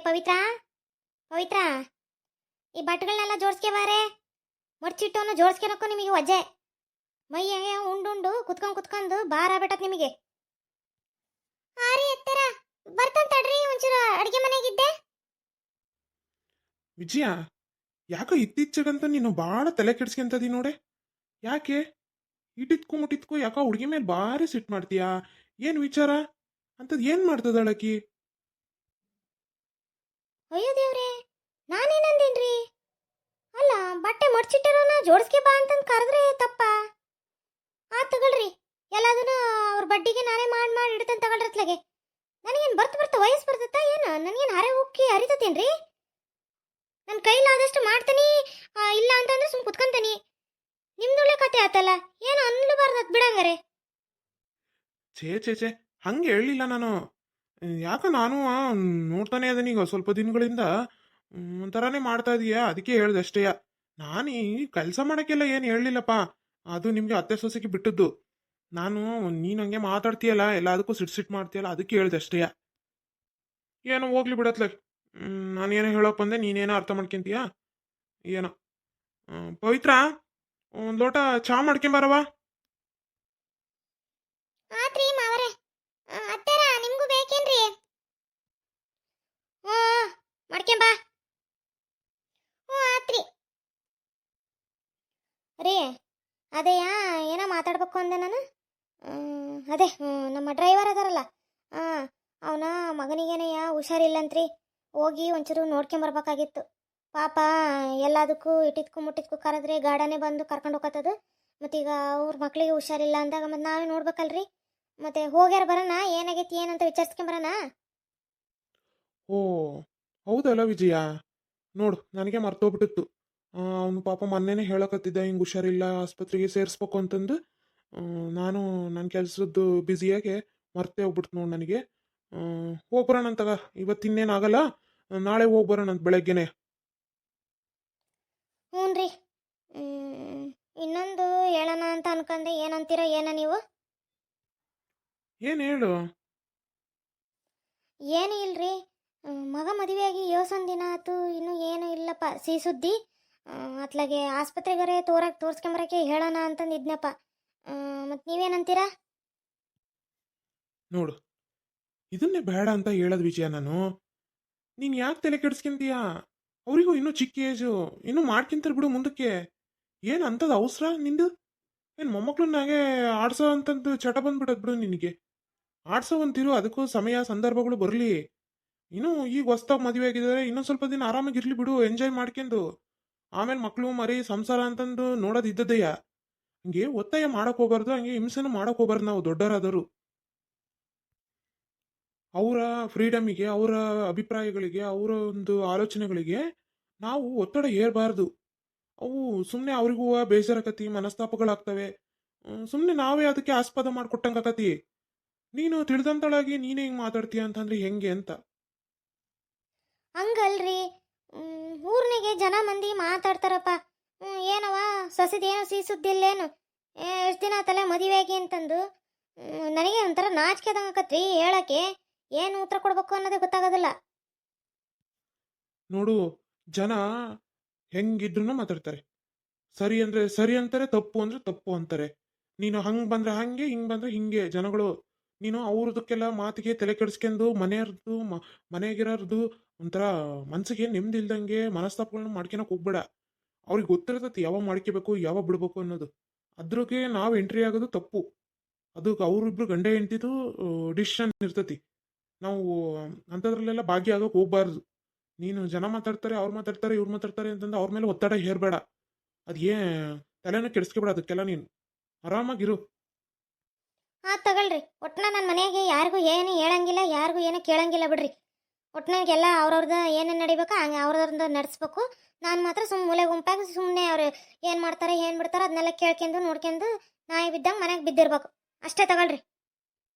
ಪವಿತ್ರ ಪವಿತ್ರ ಈ ಬಟ್ಟೆಗಳನ್ನೆಲ್ಲ ಜೋಡಿಸ್ಕೆ ಬಾರೆ. ಮರ್ಚಿಟ್ಟವನ್ನ ಜೋಡಿಸ್ಕೊಳಕ್ಕೂ ನಿಮಗೆ ವಜ್ಜೆ. ಮೈಯಾಗೆ ಉಂಡುಂಡು ಕುತ್ಕೊಂಡು ಬಾರ ಬಿಟ್ಟತ್ ನಿಮಗೆ. ಆರಿ ಎತ್ತರ ಬರ್ತಂತ ತಡ್ರಿ, ಒಂಚೂರು ಅಡಿಗೆ ಮನೆಗಿದ್ದೆ. ವಿಜಯ, ಯಾಕೋ ಇತ್ತೀಚೆಗಂತ ನೀನು ಭಾಳ ತಲೆ ಕೆಡ್ಸ್ಕೊಂತದಿ ನೋಡೆ. ಯಾಕೆ ಮುಟ್ಟಿತ್ಕೋ ಯಾಕೋ ಹುಡುಗಿ ಮೇಲೆ ಭಾರಿ ಸಿಟ್ಟು ಮಾಡ್ತೀಯಾ? ಏನು ವಿಚಾರ ಅಂತದ್ ಏನು ಮಾಡ್ತದಳಕಿ? ಅಯ್ಯೋ ದೇವ್ರೆ, ನಾನೇನಂದೇನ್ರಿ? ಅಲ್ಲ, ಬಟ್ಟೆ ಮಡ್ಚಿಟ್ಟಿರೋನ ಜೋಡಿಸ್ಕೆ ಬಾ ಅಂತಂದು ಕರೆದ್ರೆ ತಪ್ಪ? ತಗೊಳ್ರಿ, ಎಲ್ಲದನ್ನು ಅವ್ರ ಬಡ್ಡಿಗೆ ನಾನೇ ಮಾಡಿ ಇಡ್ತೇನೆ ತಗೊಳ್ರಿ ಅತ್ಲಾಗೆ. ನನಗೇನು ಬರ್ತಾ ವಯಸ್ಸು ಬರ್ತತ್ತ ಏನು? ನನಗೇನು ಹರೆ ಉಕ್ಕಿ ಹರಿತತೇನ್ರಿ? ನನ್ನ ಕೈಲಾದಷ್ಟು ಮಾಡ್ತೀನಿ, ಇಲ್ಲ ಅಂತಂದ್ರೆ ಸುಮ್ ಕುತ್ಕೊಂತೀನಿ. ನಿಮ್ದೊಳ್ಳೆ ಕತೆ ಆತಲ್ಲ, ಏನು ಅನ್ಲಬಾರ್ದು ಬಿಡಂಗಾರೆ. ಛೇ ಹಂಗೆ ಹೇಳಿಲ್ಲ ನಾನು. ಯಾಕ ನಾನು ನೋಡ್ತಾನೆ ಅದನೀಗ ಸ್ವಲ್ಪ ದಿನಗಳಿಂದ ಒಂಥರಾನೇ ಮಾಡ್ತಾ ಇದೀಯಾ, ಅದಕ್ಕೆ ಹೇಳ್ದೆ ಅಷ್ಟೇಯ. ನಾನು ಈ ಕೆಲಸ ಮಾಡೋಕ್ಕೆಲ್ಲ ಏನು ಹೇಳಲಿಲ್ಲಪ್ಪ, ಅದು ನಿಮಗೆ ಅತ್ತೆ ಸೊಸೆಗೆ ಬಿಟ್ಟದ್ದು. ನಾನು ನೀನು ಹಂಗೆ ಮಾತಾಡ್ತೀಯಲ್ಲ, ಎಲ್ಲದಕ್ಕೂ ಸಿಟ್ಟು ಮಾಡ್ತೀಯಲ್ಲ, ಅದಕ್ಕೆ ಹೇಳ್ದೆ ಅಷ್ಟೇಯ. ಏನೋ ಹೋಗ್ಲಿ ಬಿಡತ್ಲೆ. ನಾನೇನೋ ಹೇಳೋಕೆ ಬಂದೆ, ನೀನೇನೋ ಅರ್ಥ ಮಾಡ್ಕೊಂತೀಯಾ ಏನೋ. ಪವಿತ್ರ, ಒಂದು ಲೋಟ ಚಹಾ ಮಾಡ್ಕೊಂಬಾರವಾ? ಆತ್ರಿ ಮಾವರೇ, ಅತ್ತೆರ ನಿಮ್ಗೂ ಬೇಕೇನ್ರಿ? ಹ್ಞೂ, ಮಾಡ್ಕೊಂಬಾ. ಹ್ಞೂ ಆತ್ರಿ. ರೀ, ಅದೇಯಾ ಏನೋ ಮಾತಾಡ್ಬೇಕು ಅಂದೆ ನಾನು. ಅದೇ ನಮ್ಮ ಡ್ರೈವರ್ ಅದಾರಲ್ಲ, ಅವನ ಮಗನಿಗೇನೆಯ ಹುಷಾರಿಲ್ಲಂತ್ರಿ. ಹೋಗಿ ಒಂಚೂರು ನೋಡ್ಕೊಂಬರ್ಬೇಕಾಗಿತ್ತು. ಪಾಪ ಎಲ್ಲದಕ್ಕೂ ಮುಟ್ಟಿದ್ಕು ಕರೆದ್ರೆ ಗಾಡನೇ ಬಂದು ಕರ್ಕೊಂಡು ಹೋಗತ್ತದು. ಮತ್ತೀಗ ಅವ್ರ ಮಕ್ಳಿಗೆ ಹುಷಾರಿಲ್ಲ ಅಂದಾಗ ಮತ್ತೆ ನಾವೇ ನೋಡ್ಬೇಕಲ್ರಿ. ಮತ್ತೆ ಹೋಗ್ಯಾರ ಬರೋಣ, ಏನಾಗೈತಿ ಏನಂತ ವಿಚಾರಿಸ್ಕೊಂಬರೋಣ. ಓ ಹೌದಲ್ಲ ವಿಜಯ, ನೋಡು ನನಗೆ ಮರ್ತೋಗ್ಬಿಟ್ಟಿತ್ತು. ಅವನು ಪಾಪ ಮೊನ್ನೆನೇ ಹೇಳಕತ್ತಿದ್ದ, ಹಿಂಗೆ ಹುಷಾರಿಲ್ಲ ಆಸ್ಪತ್ರೆಗೆ ಸೇರಿಸ್ಬೇಕು ಅಂತಂದು. ನಾನು ನನ್ನ ಕೆಲಸದ್ದು ಬ್ಯುಸಿಯಾಗೆ ಮರ್ತೇ ಹೋಗ್ಬಿಡ್ತು ನೋಡು ನನಗೆ. ಹೋಗ್ಬರೋಣ ಅಂತಗ, ಇವತ್ತಿನ್ನೇನಾಗಲ್ಲ, ನಾಳೆ ಹೋಗ್ಬರೋಣ ಅಂತ ಬೆಳಗ್ಗೆನೆ. ಹ್ಞೂ ರೀ. ಇನ್ನೊಂದು ಹೇಳೋಣ ಅಂತ ಅನ್ಕೊಂಡೆ, ಏನಂತೀರ ಏನ ನೀವು? ಏನು ಹೇಳು. ಏನು ಇಲ್ರಿ, ಮಗ ಮದುವೆಯಾಗಿ ಯೋಸೊಂದು ದಿನ ಆಯ್ತು, ಇನ್ನೂ ಏನೂ ಇಲ್ಲಪ್ಪ ಸಿಹಿ ಸುದ್ದಿ. ಅತ್ಲಾಗೆ ಆಸ್ಪತ್ರೆಗರೆ ತೋರಿಸ್ಕೊಂಬರಕ್ಕೆ ಹೇಳೋಣ ಅಂತಂದು ಇದ್ನಪ್ಪ. ಮತ್ತು ನೀವೇನಂತೀರಾ? ನೋಡು, ಇದನ್ನೇ ಬೇಡ ಅಂತ ಹೇಳೋದು ವಿಜಯ ನಾನು. ನೀನು ಯಾಕೆ ತಲೆ ಕೆಡಿಸ್ಕೊಂತೀಯ? ಅವರಿಗೂ ಇನ್ನೂ ಚಿಕ್ಕ ಏಜು, ಇನ್ನೂ ಮಾಡ್ಕೊಂತಾರೆ ಬಿಡು ಮುಂದಕ್ಕೆ. ಏನು ಅಂಥದ್ದು ಅವಸರ ನಿಂದು? ಏನು ಮೊಮ್ಮಕ್ಳನ್ನಾಗೆ ಆಡ್ಸೋ ಅಂತಂದು ಚಟ ಬಂದ್ಬಿಡೋದು ಬಿಡು ನಿನಗೆ. ಆಡ್ಸೋ ಅಂತಿರು, ಅದಕ್ಕೂ ಸಮಯ ಸಂದರ್ಭಗಳು ಬರಲಿ. ಇನ್ನೂ ಈಗ ಹೊಸ್ದಾಗಿ ಮದುವೆ ಆಗಿದ್ದಾರೆ, ಇನ್ನೊಂದು ಸ್ವಲ್ಪ ದಿನ ಆರಾಮಾಗಿರ್ಲಿ ಬಿಡು, ಎಂಜಾಯ್ ಮಾಡ್ಕೊಂಡು. ಆಮೇಲೆ ಮಕ್ಕಳು ಮರಿ ಸಂಸಾರ ಅಂತಂದು ನೋಡೋದು ಇದ್ದದ್ದಯ್ಯ. ಹಂಗೆ ಒತ್ತಾಯ ಮಾಡಕ್ ಹೋಗ್ಬಾರ್ದು, ಹಂಗೆ ಹಿಂಸೆನೂ ಮಾಡಕ್ ಹೋಗ್ಬಾರ್ದು. ನಾವು ದೊಡ್ಡವರಾದರು ಅವರ ಫ್ರೀಡಮಿಗೆ, ಅವರ ಅಭಿಪ್ರಾಯಗಳಿಗೆ, ಅವರ ಒಂದು ಆಲೋಚನೆಗಳಿಗೆ ನಾವು ಒತ್ತಡ ಹೇರಬಾರ್ದು. ಅವು ಸುಮ್ಮನೆ ಅವ್ರಿಗೂ ಬೇಜಾರಾಕತಿ, ಮನಸ್ತಾಪಗಳಾಗ್ತವೆ. ಸುಮ್ಮನೆ ನಾವೇ ಅದಕ್ಕೆ ಆಸ್ಪದ ಮಾಡಿಕೊಟ್ಟಂಗಾಕತಿ. ನೀನು ತಿಳಿದಂತಳಾಗಿ ನೀನೇ ಹಿಂಗೆ ಮಾತಾಡ್ತೀಯ ಅಂತಂದ್ರೆ ಹೆಂಗೆ ಅಂತ. ಹಂಗಲ್ರಿ, ಊರ್ನಿಗೆ ಜನ ಮಂದಿ ಮಾತಾಡ್ತಾರಪ್ಪ. ಏನವ ಸೊಸೆದೇನು ಸಿಹಿ ಸುದ್ದಿ ಇಲ್ಲೇನು? ಎಷ್ಟು ದಿನ ಆತಲ್ಲ ಮದುವೆಯಾಗಿ ಅಂತಂದು. ನನಗೆ ಒಂಥರ ನಾಚಿಕೆದಂಗೆ ಆಕತ್ರಿ ಹೇಳಕ್ಕೆ. ಏನು ಉತ್ತರ ಕೊಡ್ಬೇಕು ಅನ್ನೋದೇ ಗೊತ್ತಾಗೋದಿಲ್ಲ. ನೋಡು, ಜನ ಹೆಂಗಿದ್ರು ಮಾತಾಡ್ತಾರೆ. ಸರಿ ಅಂದ್ರೆ ಸರಿ ಅಂತಾರೆ, ತಪ್ಪು ಅಂದ್ರೆ ತಪ್ಪು ಅಂತಾರೆ. ನೀನು ಹಂಗೆ ಬಂದ್ರೆ ಹಂಗೆ, ಹಿಂಗೆ ಬಂದ್ರೆ ಹಿಂಗೆ ಜನಗಳು. ನೀನು ಅವ್ರದಕ್ಕೆಲ್ಲ ಮಾತಿಗೆ ತಲೆ ಕೆಡಿಸ್ಕೊಂಡು ಮನೆಯವ್ರದ್ದು ಮನೆಗಿರೋರ್ದು ಒಂಥರ ಮನ್ಸಿಗೆ ನೆಮ್ಮದಿ ಇಲ್ದಂಗೆ ಮನಸ್ತಾಪಗಳನ್ನ ಮಾಡ್ಕೊಳಕ್ ಹೋಗ್ಬೇಡ. ಅವ್ರಿಗೆ ಗೊತ್ತಿರ್ತತಿ ಯಾವಾಗ ಮಾಡ್ಕೋಬೇಕು ಯಾವಾಗ ಬಿಡ್ಬೇಕು ಅನ್ನೋದು. ಅದ್ರಿಗೆ ನಾವು ಎಂಟ್ರಿ ಆಗೋದು ತಪ್ಪು. ಅದಕ್ಕೆ ಅವರಿಬ್ರು ಗಂಡ ಹೆಂಡ್ತಿದು ಡಿಸಿಷನ್ ಇರ್ತತಿ. ನಾವು ಅಂಥದ್ರಲ್ಲೆಲ್ಲ ಭಾಗಿಯಾಗಕ್ಕೆ ಹೋಗ್ಬಾರ್ದು. ನೀನು ಜನ ಮಾತಾಡ್ತಾರೆ, ಅವ್ರು ಮಾತಾಡ್ತಾರೆ, ಇವ್ರು ಮಾತಾಡ್ತಾರೆ ಅಂತಂದು ಅವ್ರ ಮೇಲೆ ಒತ್ತಡ ಹೇರಬೇಡ. ಅದೇ ತಲೆನೂ ಕೆಡಿಸ್ಕೊಬೇಡ ಅದಕ್ಕೆಲ್ಲ. ನೀನು ಆರಾಮಾಗಿರು. ತಗೊಳ್ರಿ, ಒಟ್ನ ನನ್ನ ಮನೆಯಾಗೆ ಯಾರಿಗೂ ಏನು ಹೇಳಂಗಿಲ್ಲ, ಯಾರಿಗೂ ಏನು ಕೇಳಂಗಿಲ್ಲ ಬಿಡ್ರಿ. ಒಟ್ನಾಗೆಲ್ಲ ಅವ್ರವ್ರದ್ದು ಏನೇನು ನಡಿಬೇಕು ಹಂಗೆ ಅವ್ರವ್ರದ್ದು ನಡೆಸ್ಬೇಕು. ನಾನು ಮಾತ್ರ ಮೂಲೆ ಗುಂಪಾಗಿ ಸುಮ್ಮನೆ ಅವ್ರು ಏನು ಮಾಡ್ತಾರೆ ಏನು ಬಿಡ್ತಾರೆ ಅದನ್ನೆಲ್ಲ ಕೇಳ್ಕೊಂಡು ನೋಡ್ಕೊಂಡು ನಾಯಿ ಬಿದ್ದಂಗೆ ಮನೆಗೆ ಬಿದ್ದಿರ್ಬೇಕು ಅಷ್ಟೇ. ತಗೊಳ್ರಿ,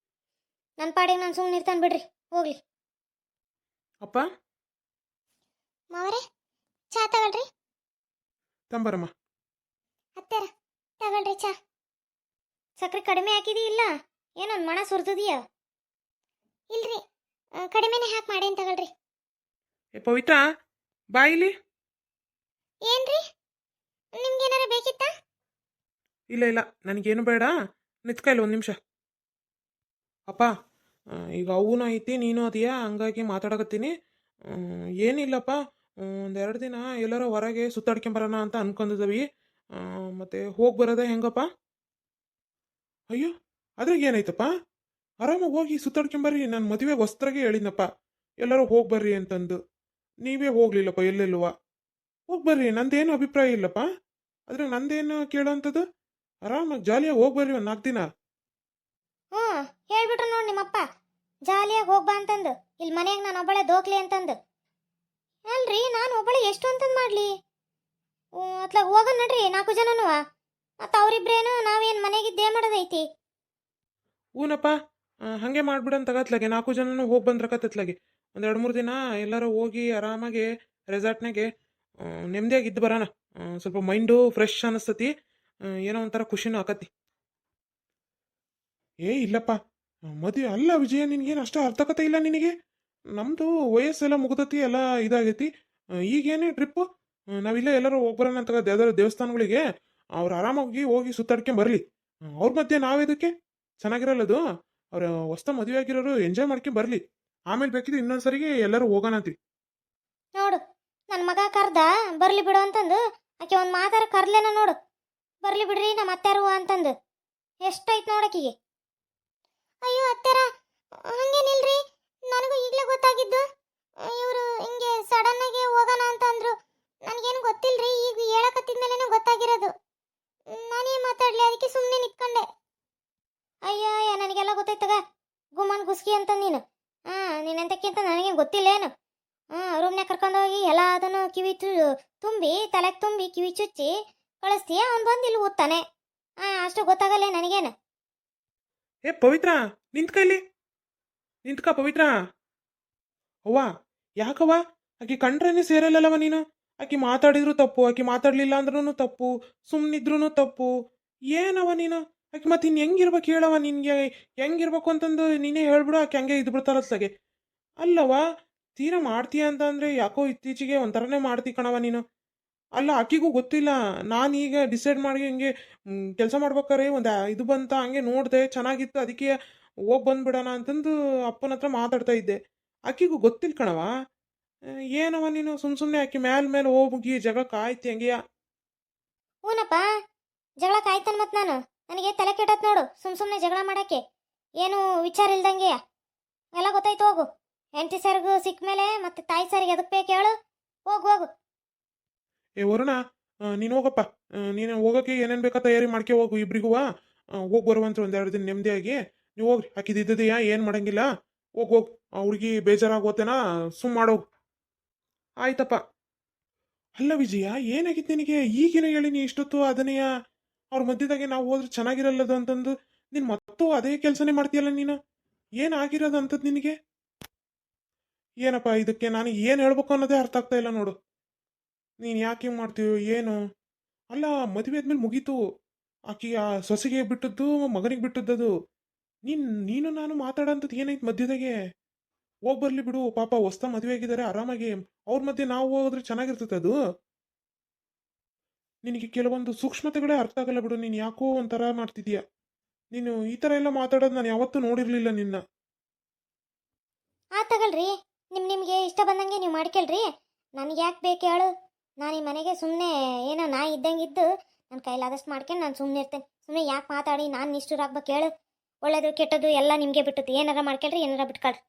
ನನ್ನ ಪಾಡಿಗೆ ನಾನು ಸುಮ್ಮನೆ ಇರ್ತಾನೆ ಬಿಡ್ರಿ, ಹೋಗ್ಲಿ. ಅಪ್ಪ ಮಾವರೇ, ಚಾ ತಗೊಳ್ರಿ. ತಂಬರಮ್ಮ. ಹತ್ತಾರ ತಗೊಳ್ರಿ ಚಾ. ಸಕ್ಕರೆ ಕಡಿಮೆ ಹಾಕಿದಿ ಇಲ್ಲ? ಏನೊಂದು ಮಣ ಸುರಿದಿದೆಯಾ? ಇಲ್ರಿ, ಕಡಿಮೆನೇ ಹಾಕಿ ಮಾಡೇನು ತಗೊಳ್ರಿ. ಏ ಪವಿತ್ರ ಬಾ ಇಲ್ಲಿ. ಏನ್ರಿ ನಿಮ್ಗೇನಾರ ಬೇಕಿತ್ತಾ? ಇಲ್ಲ ಇಲ್ಲ ನನಗೇನು ಬೇಡ, ನಿತ್ಕೈಲಿ ಒಂದು ನಿಮಿಷ. ಅಪ್ಪ ಈಗ ಅವನು ಐತಿ ನೀನು ಅದೀಯಾ, ಹಂಗಾಗಿ ಮಾತಾಡಕತ್ತೀನಿ. ಏನಿಲ್ಲಪ್ಪ, ಒಂದೆರಡು ದಿನ ಎಲ್ಲರ ಹೊರಗೆ ಸುತ್ತಾಡ್ಕೊಂಬರೋಣ ಅಂತ ಅನ್ಕೊಂಡಿದ್ದೀವಿ. ಮತ್ತೆ ಹೋಗಿ ಬರೋದೇ ಹೆಂಗಪ್ಪ? ಅಯ್ಯೋ ಅದ್ರಾಗ ಏನೈತಪ್ಪ, ಆರಾಮಾಗಿ ಹೋಗಿ ಸುತ್ತಾಡ್ಕೊಂಬರ್ರಿ. ನಾನು ಮದುವೆ ವಸ್ತ್ರಾಗೆ ಹೇಳಿದ್ನಪ್ಪ ಎಲ್ಲರೂ ಹೋಗಿ ಬರ್ರಿ ಅಂತಂದು. ನೀವೇ ಹೋಗ್ಲಿಲ್ಲಪ್ಪ ಎಲ್ಲೆಲ್ಲುವ. ಹೋಗಿ ಬರ್ರಿ, ನಂದೇನು ಅಭಿಪ್ರಾಯ ಇಲ್ಲಪ್ಪ, ಅದ್ರಾಗ ನಂದೇನು ಕೇಳೋಂಥದ್ದು. ಆರಾಮಾಗಿ ಜಾಲಿಯಾಗಿ ಹೋಗಿ ಬರ್ರಿ ಒಂದು 4 ದಿನ. ಹ್ಞೂ ಹೇಳ್ಬಿಟ್ರು ನೋಡಿ ನಿಮ್ಮಪ್ಪ, ಜಾಲಿಯಾಗಿ ಹೋಗ್ಬಾ ಅಂತಂದು. ಇಲ್ಲಿ ಮನೆಯಾಗ ನಾನು ಒಬ್ಬಳೆ ದೋಕ್ಲಿ ಅಂತಂದು. ಅಲ್ರಿ ನಾನು ಒಬ್ಬಳೆ ಎಷ್ಟು ಅಂತಂದು ಮಾಡ್ಲಿ? ಅತ್ಲಾಗ ಹೋಗೋಣ ನಡ್ರಿ 4 ಜನನು. ಮತ್ತು ಅವರಿಬ್ರೇನು ನಾವೇನು ಮನೆಗಿದ್ದೇ ಮಾಡೋದೈತಿ. ಹೂನಪ್ಪ, ಹಾಗೆ ಮಾಡ್ಬಿಡಂತ ತಗತ್ಲಾಗೆ 4 ಜನನು ಹೋಗಿ ಬಂದ್ರಕತ್ತತ್ಲಾಗೆ. ಒಂದು 2-3 ದಿನ ಎಲ್ಲರೂ ಹೋಗಿ ಆರಾಮಾಗಿ ರೆಸಾರ್ಟ್ನಾಗೆ ನೆಮ್ಮದಿಯಾಗಿ ಇದ್ದು ಬರೋಣ. ಸ್ವಲ್ಪ ಮೈಂಡು ಫ್ರೆಶ್ ಅನಿಸ್ತತಿ, ಏನೋ ಒಂಥರ ಖುಷಿನೂ ಆಕತಿ. ಏ ಇಲ್ಲಪ್ಪ, ಮದುವೆ ಅಲ್ಲ ವಿಜಯ, ನಿನಗೇನು ಅಷ್ಟು ಅರ್ಥಕತೆ ಇಲ್ಲ ನಿನಗೆ. ನಮ್ಮದು ವಯಸ್ಸೆಲ್ಲ ಮುಗ್ದತಿ, ಎಲ್ಲ ಇದಾಗೈತಿ. ಈಗೇನೇ ಟ್ರಿಪ್ಪು, ನಾವಿಲ್ಲ ಎಲ್ಲರೂ ಹೋಗಿ ಬರೋಣ ಅಂತ ಯಾವ್ದಾದ್ರು ದೇವಸ್ಥಾನಗಳಿಗೆ. ಅವ್ರು ಆರಾಮಾಗಿ ಹೋಗಿ ಸುತ್ತಾಡ್ಕೊಂಡ್ ಬರಲಿ. ಅವ್ರ ಮಧ್ಯೆ ನಾವಿದಕ್ಕೆ ಚೆನ್ನಾಗಿರಲ್ಲದು. ಅವ್ರ ಹೊಸ್ತ ಮದುವೆ ಆಗಿರೋರು ಎಂಜಾಯ್ ಮಾಡ್ಕೊಂಡ್ ಬರಲಿ. ಆಮೇಲೆ ಬೇಕಿದ್ರೆ ಇನ್ನೊಂದ್ಸರಿಗೆ ಎಲ್ಲರೂ ಹೋಗೋಣ ಅಂತೀವಿ. ನೋಡು ನನ್ನ ಮಗ ಕರ್ದ ಬರ್ಲಿ ಬಿಡು ಅಂತಂದು ಆಕೆ ಒಂದು ಮಾತಾರ ಕರ್ಲೇನ ನೋಡು. ಬರ್ಲಿ ಬಿಡ್ರಿ ನಮ್ಮ ಅತ್ಯಾರು ಅಂತಂದು ಎಷ್ಟೈತ್ ನೋಡಕಿಗೆ. ಅಯ್ಯೋ ಅತ್ಯಾರ ಹಂಗೇನಿಲ್ರಿ, ನನಗೂ ಈಗಲೇ ಗೊತ್ತಾಗಿದ್ದು. ಇವರು ಹಿಂಗೆ ಸಡನ್ ಆಗಿ ಹೋಗೋಣ ಅಂತ ಅಂದ್ರು. ನನಗೇನು ಗೊತ್ತಿಲ್ರಿ, ಈಗ ಹೇಳಕತ್ತಿದ್ಮೇಲೆ ಗೊತ್ತಾಗಿರೋದು. ನಾನೇನು ಮಾತಾಡ್ಲಿ, ಅದಕ್ಕೆ ಸುಮ್ಮನೆ ನಿಂತ್ಕೊಂಡೆ. ಅಯ್ಯೋ ನನಗೆಲ್ಲ ಗೊತ್ತಾಯ್ತಗ, ಗುಮ್ಮನ್ ಗುಸ್ಕಿ ಅಂತ ನೀನು. ನೀನೆಂತಕ್ಕೆ ಅಂತ ನನಗೇನು ಗೊತ್ತಿಲ್ಲೇನು. ರೂಮ್ನಾಗ ಕರ್ಕೊಂಡೋಗಿ ಎಲ್ಲ ಅದನ್ನು ಕಿವಿ ತುಂಬಿ ತಲೆಗೆ ತುಂಬಿ ಕಿವಿ ಚುಚ್ಚಿ ಕಳಿಸ್ತೀಯ, ಅವ್ನು ಬಂದು ಇಲ್ಲಿ ಓದ್ತಾನೆ. ಅಷ್ಟು ಗೊತ್ತಾಗಲ್ಲ ನನಗೇನು. ಏ ಪವಿತ್ರ, ನಿಂತ್ಕೈಲಿ, ನಿಂತ್ಕ ಪವಿತ್ರ. ಅವ್ವ ಯಾಕವ್ವ, ಆಕಿ ಕಂಡ್ರೇನೆ ಸೇರಲ್ಲವ ನೀನು. ಆಕಿ ಮಾತಾಡಿದ್ರು ತಪ್ಪು, ಆಕಿ ಮಾತಾಡ್ಲಿಲ್ಲ ಅಂದ್ರೂ ತಪ್ಪು, ಸುಮ್ಮನಿದ್ರು ತಪ್ಪು. ಏನವ ನೀನು? ಆಕಿ ಮತ್ತೆ ಇನ್ನು ಹೆಂಗಿರ್ಬೇಕು ಹೇಳವ? ನಿನ್ಗೆ ಹೆಂಗಿರ್ಬೇಕು ಅಂತಂದು ನೀನೇ ಹೇಳ್ಬಿಡು. ಆಕೆ ಹಂಗೆ ಇದು ಬಿಡ್ತಾರತ್ಲಾಗೆ. ಅಲ್ಲವ, ತೀರಾ ಮಾಡ್ತೀಯ ಅಂತ ಅಂದ್ರೆ ಯಾಕೋ ಇತ್ತೀಚೆಗೆ ಒಂಥರನೇ ಮಾಡ್ತಿ ಕಣವ ನೀನು. ಅಲ್ಲ ಆಕಿಗೂ ಗೊತ್ತಿಲ್ಲ, ನಾನು ಈಗ ಡಿಸೈಡ್ ಮಾಡಿ ಹಿಂಗೆ ಕೆಲಸ ಮಾಡ್ಬೇಕಾರೆ ಒಂದು ಇದು ಬಂತ, ಹಂಗೆ ನೋಡಿದೆ ಚೆನ್ನಾಗಿತ್ತು, ಅದಕ್ಕೆ ಹೋಗಿ ಬಂದ್ಬಿಡೋಣ ಅಂತಂದು ಅಪ್ಪನ ಹತ್ರ ಮಾತಾಡ್ತಾ ಇದ್ದೆ. ಆಕಿಗೂ ಗೊತ್ತಿಲ್ಲ ಕಣವ. ಏನವ ನೀನು ಸುಮ್ಮನೆ ಆಕಿ ಮೇಲೆ ಹೋಗಿ ಜಗಳ ಕಾಯ್ತಿ ಹಂಗೆಯ. ಹೂನಪ್ಪ, ಜಗಳ ಕಾಯ್ತಾನೆ ಮತ್ತು ನನಗೆ ತಲೆ ಕೆಟ್ಟತ್ ನೋಡು ಸುಮ್ಮನೆ ಜಗಳ ಮಾಡಕ್ಕೆ. ಏನು ವಿಚಾರ ಇಲ್ದಂಗೆ ಎಲ್ಲ ಗೊತ್ತಾಯ್ತು. ಹೋಗು, ಹೆಂಡತಿ ಸರ್ಗು ಸಿಕ್ಕ ಮೇಲೆ ಮತ್ತೆ ತಾಯಿ ಸರಿಗೆ ಎದಕ್ಕೆ ಬೇಕು ಹೇಳು. ಹೋಗು ಹೋಗು. ಏ ವರುಣ, ನೀನು ಹೋಗಪ್ಪ. ನೀನು ಹೋಗೋಕೆ ಏನೇನು ಬೇಕಾ ತಯಾರಿ ಮಾಡ್ಕೆ ಹೋಗು. ಇಬ್ರಿಗೂ ಹೋಗಿ ಬರುವಂತ ಒಂದೆರಡು ದಿನ ನೆಮ್ಮದಿಯಾಗಿ ನೀವು ಹೋಗ್ರಿ. ಹಾಕಿದ್ದಿದ್ದೆಯಾ ಏನು ಮಾಡಂಗಿಲ್ಲ. ಹೋಗು, ಆ ಹುಡುಗಿ ಬೇಜಾರಾಗೋತೇನಾ, ಸುಮ್ಮ ಮಾಡೋಗು. ಆಯ್ತಪ್ಪ. ಅಲ್ಲ ವಿಜಯ, ಏನಾಗಿತ್ತು ನಿನಗೆ? ಈಗೇನು ಹೇಳಿ ನೀ ಇಷ್ಟೊತ್ತು ಅದನ್ನೆಯ ಅವ್ರ ಮಧ್ಯದಾಗೆ ನಾವು ಹೋದ್ರೆ ಚೆನ್ನಾಗಿರಲ್ಲದು ಅಂತಂದು ನೀನು ಮತ್ತೂ ಅದೇ ಕೆಲಸನೇ ಮಾಡ್ತೀಯಲ್ಲ ನೀನು. ಏನಾಗಿರೋದು ಅಂತದ್ದು ನಿನಗೆ? ಏನಪ್ಪ ಇದಕ್ಕೆ ನಾನು ಏನು ಹೇಳ್ಬೇಕು ಅನ್ನೋದೇ ಅರ್ಥ ಆಗ್ತಾ ಇಲ್ಲ ನೋಡು. ನೀನು ಯಾಕೆ ಹಿಂಗೆ ಮಾಡ್ತೀಯೋ ಏನು? ಅಲ್ಲ ಮದುವೆ ಆದ್ಮೇಲೆ ಮುಗೀತು. ಆಕಿ ಆ ಸೊಸೆಗೆ ಬಿಟ್ಟದ್ದು, ಮಗನಿಗೆ ಬಿಟ್ಟದ್ದು. ನೀನು ನಾನು ಮಾತಾಡೋಂಥದ್ದು ಏನೈತೆ ಮಧ್ಯದಾಗೆ? ಹೋಗಿ ಬರ್ಲಿ ಬಿಡು, ಪಾಪ ಹೊಸ್ತ ಮದುವೆ ಆಗಿದ್ದಾರೆ ಆರಾಮಾಗಿ. ಅವ್ರ ಮಧ್ಯೆ ನಾವು ಹೋದ್ರೆ ಚೆನ್ನಾಗಿರ್ತದೆ ಅದು. ನಿನಗೆ ಕೆಲವೊಂದು ಸೂಕ್ಷ್ಮತೆಗಳೇ ಅರ್ಥ ಆಗಲ್ಲ ಬಿಡು. ನೀನು ಯಾಕೋ ಒಂಥರ ಮಾಡ್ತಿದೀಯ. ನೀನು ಈ ಥರ ಎಲ್ಲ ಮಾತಾಡೋದು ನಾನು ಯಾವತ್ತೂ ನೋಡಿರಲಿಲ್ಲ ನಿನ್ನ. ತಗೊಳ್ರಿ, ನಿಮಗೆ ಇಷ್ಟ ಬಂದಂಗೆ ನೀವು ಮಾಡ್ಕೊಳ್ರಿ. ನನಗೆ ಯಾಕೆ ಬೇಕು ಹೇಳು? ನಾನು ಈ ಮನೆಗೆ ಸುಮ್ಮನೆ ಏನೋ ನಾ ಇದ್ದಂಗಿದ್ದು ನನ್ನ ಕೈಲಾದಷ್ಟು ಮಾಡ್ಕೊಂಡು ನಾನು ಸುಮ್ಮನೆ ಇರ್ತೇನೆ. ಸುಮ್ಮನೆ ಯಾಕೆ ಮಾತಾಡಿ ನಾನು ನಿಷ್ಠುರಾಗ್ಬೇಕು ಹೇಳು? ಒಳ್ಳೇದು ಕೆಟ್ಟದ್ದು ಎಲ್ಲ ನಿಮಗೆ ಬಿಟ್ಟದ್ದು. ಏನಾರ ಮಾಡ್ಕೊಳ್ರಿ, ಏನಾರ ಬಿಟ್ಕೊಳ್ರಿ.